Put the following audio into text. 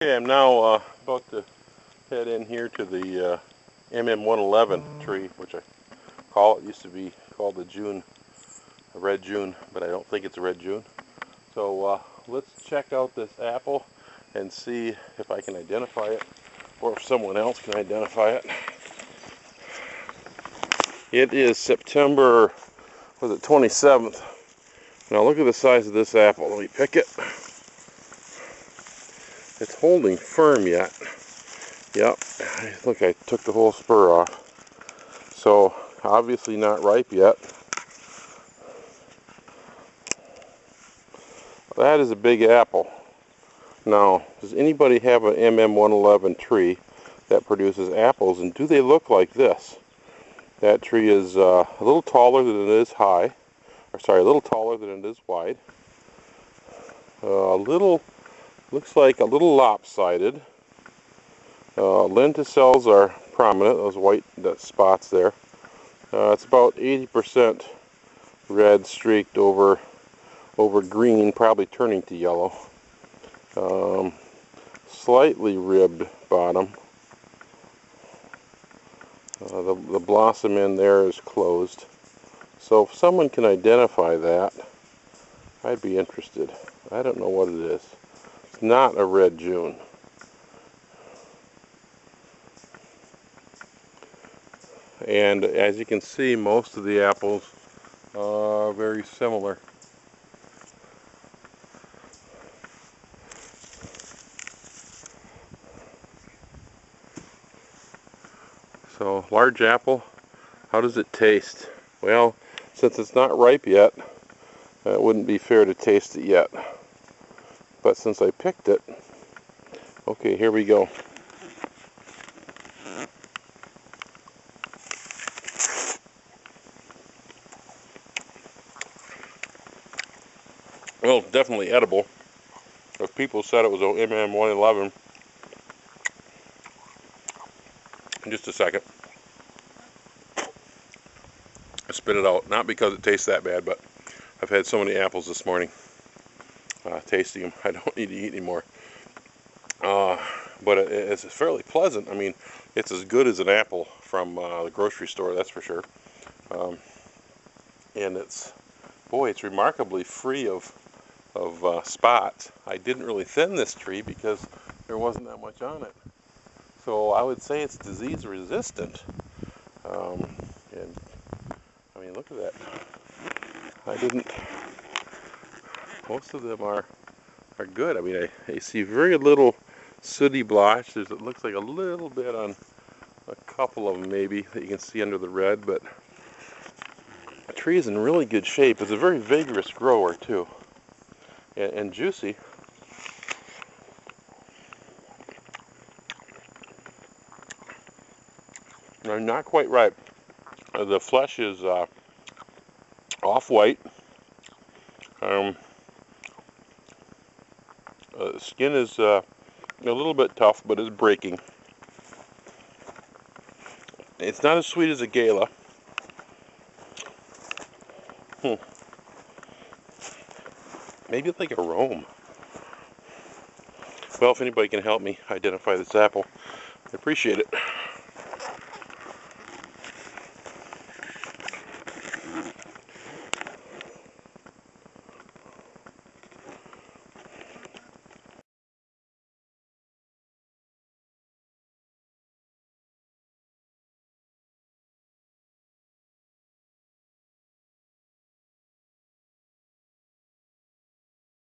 Okay, I'm now about to head in here to the MM111 tree, which I call it. Used to be called a red June, but I don't think it's a red June. So let's check out this apple and see if I can identify it, or if someone else can identify it. It is September, was it 27th? Now look at the size of this apple. Let me pick it. It's holding firm yet. Yep, look, I took the whole spur off. So, obviously not ripe yet. That is a big apple. Now, does anybody have an MM111 tree that produces apples, and do they look like this? That tree is a little taller than it is high. Or sorry, a little taller than it is wide. Looks like a little lopsided. Lenticels are prominent, those white spots there. It's about 80% red streaked over green, probably turning to yellow. Slightly ribbed bottom. The blossom in there is closed. So if someone can identify that, I'd be interested. I don't know what it is. It's not a red June. And as you can see, most of the apples are very similar. So, large apple, how does it taste? Well, since it's not ripe yet, it wouldn't be fair to taste it yet. But since I picked it, okay, here we go. Well, it's definitely edible. If people said it was an MM111, in just a second, I spit it out. Not because it tastes that bad, but I've had so many apples this morning. Tasting them, I don't need to eat anymore. But it's fairly pleasant. I mean, it's as good as an apple from the grocery store, that's for sure. And it's remarkably free of spots. I didn't really thin this tree because there wasn't that much on it. So I would say it's disease resistant. And I mean, look at that. Most of them are good. I mean, I see very little sooty blotch. It looks like a little bit on a couple of them maybe that you can see under the red, but the tree is in really good shape. It's a very vigorous grower too, and juicy. They're not quite ripe. The flesh is off-white. Skin is a little bit tough, but it's breaking. It's not as sweet as a Gala. Maybe it's like a Rome. Well, if anybody can help me identify this apple, I appreciate it.